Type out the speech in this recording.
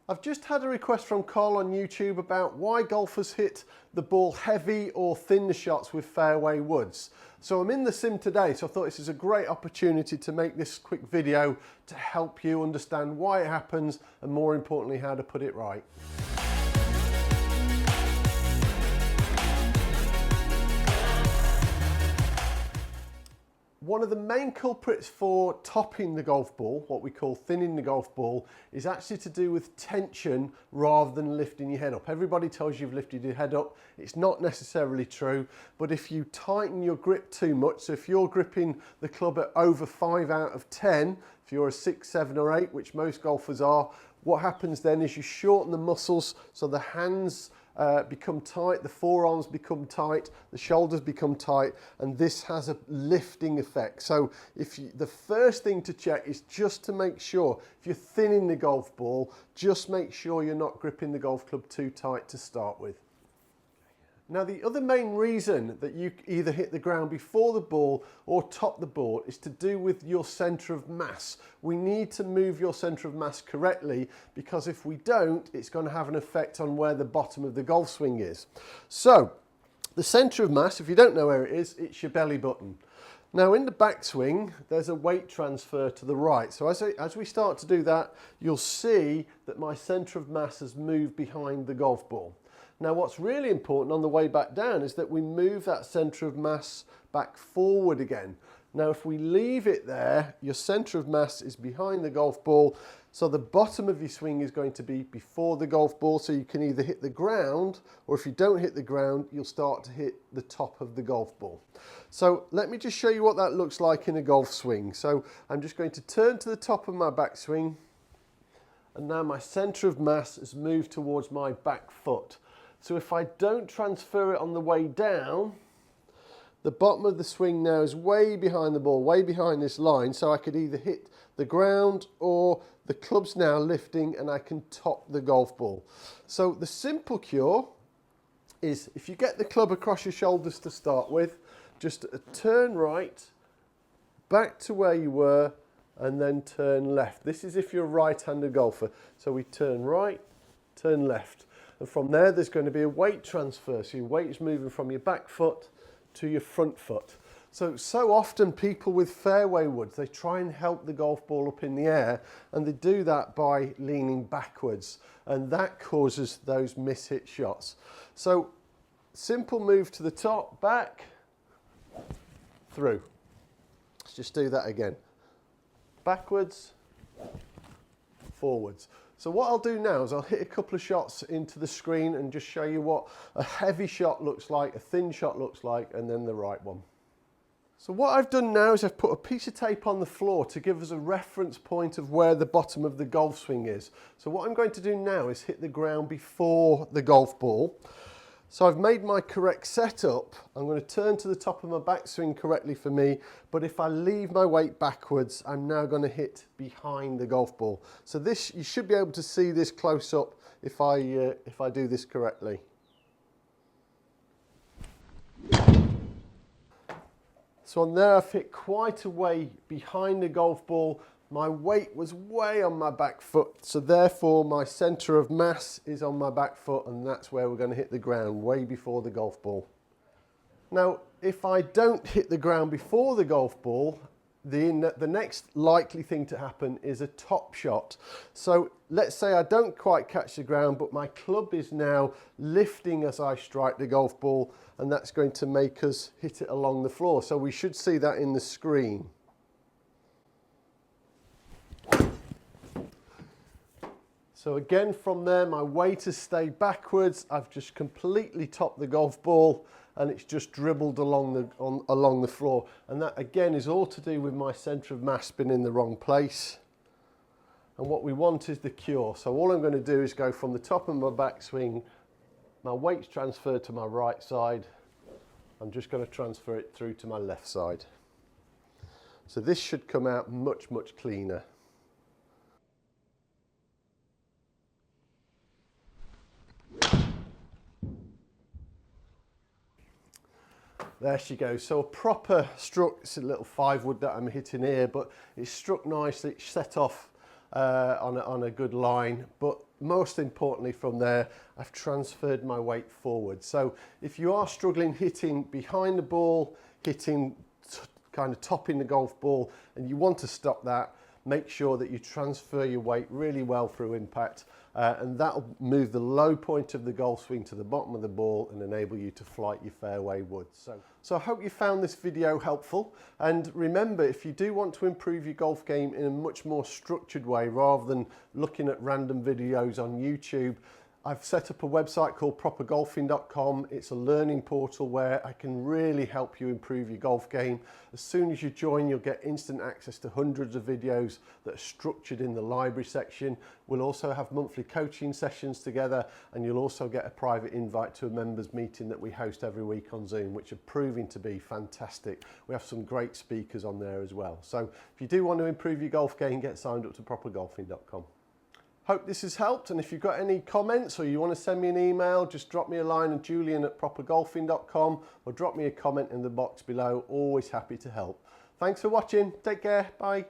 I've just had a request from Carl on YouTube about why golfers hit the ball heavy or thin shots with fairway woods. So I'm in the sim today, so I thought this is a great opportunity to make this quick video to help you understand why it happens and more importantly how to put it right. One of the main culprits for topping the golf ball, what we call thinning the golf ball, is actually to do with tension rather than lifting your head up. Everybody tells you you've lifted your head up. It's not necessarily true, but if you tighten your grip too much, so if you're gripping the club at over 5 out of 10, if you're a 6, 7 or 8, which most golfers are, what happens then is you shorten the muscles, so the hands become tight, the forearms become tight, the shoulders become tight, and this has a lifting effect. So the first thing to check is just to make sure, if you're thinning the golf ball, just make sure you're not gripping the golf club too tight to start with. Now, the other main reason that you either hit the ground before the ball or top the ball is to do with your centre of mass. We need to move your centre of mass correctly, because if we don't, it's going to have an effect on where the bottom of the golf swing is. So, the centre of mass, if you don't know where it is, it's your belly button. Now, in the backswing, there's a weight transfer to the right. So as we start to do that, you'll see that my centre of mass has moved behind the golf ball. Now, what's really important on the way back down is that we move that centre of mass back forward again. Now, if we leave it there, your centre of mass is behind the golf ball, so the bottom of your swing is going to be before the golf ball, so you can either hit the ground, or if you don't hit the ground, you'll start to hit the top of the golf ball. So let me just show you what that looks like in a golf swing. So I'm just going to turn to the top of my backswing, and now my centre of mass has moved towards my back foot. So if I don't transfer it on the way down, the bottom of the swing now is way behind the ball, way behind this line, so I could either hit the ground or the club's now lifting and I can top the golf ball. So the simple cure is, if you get the club across your shoulders to start with, just a turn right, back to where you were, and then turn left. This is if you're a right-handed golfer. So we turn right, turn left. And from there, there's going to be a weight transfer. So your weight is moving from your back foot to your front foot. So often people with fairway woods, they try and help the golf ball up in the air, and they do that by leaning backwards. And that causes those miss-hit shots. So simple move to the top, back, through. Let's just do that again. Backwards, forwards. So what I'll do now is I'll hit a couple of shots into the screen and just show you what a heavy shot looks like, a thin shot looks like, and then the right one. So what I've done now is I've put a piece of tape on the floor to give us a reference point of where the bottom of the golf swing is. So what I'm going to do now is hit the ground before the golf ball. So I've made my correct setup. I'm going to turn to the top of my backswing correctly for me, but if I leave my weight backwards, I'm now going to hit behind the golf ball. So this, you should be able to see this close up if I do this correctly. So on there, I've hit quite a way behind the golf ball. My weight was way on my back foot, so therefore my centre of mass is on my back foot, and that's where we're going to hit the ground, way before the golf ball. Now, if I don't hit the ground before the golf ball, the next likely thing to happen is a top shot. So let's say I don't quite catch the ground, but my club is now lifting as I strike the golf ball, and that's going to make us hit it along the floor. So we should see that in the screen. So again, from there, my weight has stayed backwards. I've just completely topped the golf ball, and it's just dribbled along the floor. And that again is all to do with my centre of mass being in the wrong place. And what we want is the cure. So all I'm going to do is go from the top of my backswing, my weight's transferred to my right side. I'm just going to transfer it through to my left side. So this should come out much, much cleaner. There she goes. So a proper struck, it's a little 5 wood that I'm hitting here, but it's struck nicely, it's set off on a good line, but most importantly from there, I've transferred my weight forward. So if you are struggling hitting behind the ball, hitting kind of topping the golf ball, and you want to stop that, make sure that you transfer your weight really well through impact, and that'll move the low point of the golf swing to the bottom of the ball and enable you to flight your fairway woods. So I hope you found this video helpful, and remember, if you do want to improve your golf game in a much more structured way rather than looking at random videos on YouTube, I've set up a website called propergolfing.com. It's a learning portal where I can really help you improve your golf game. As soon as you join, you'll get instant access to hundreds of videos that are structured in the library section. We'll also have monthly coaching sessions together, and you'll also get a private invite to a members meeting that we host every week on Zoom, which are proving to be fantastic. We have some great speakers on there as well. So if you do want to improve your golf game, get signed up to propergolfing.com. Hope this has helped, and if you've got any comments or you want to send me an email, just drop me a line at Julian@propergolfing.com or drop me a comment in the box below. Always happy to help. Thanks for watching. Take care. Bye.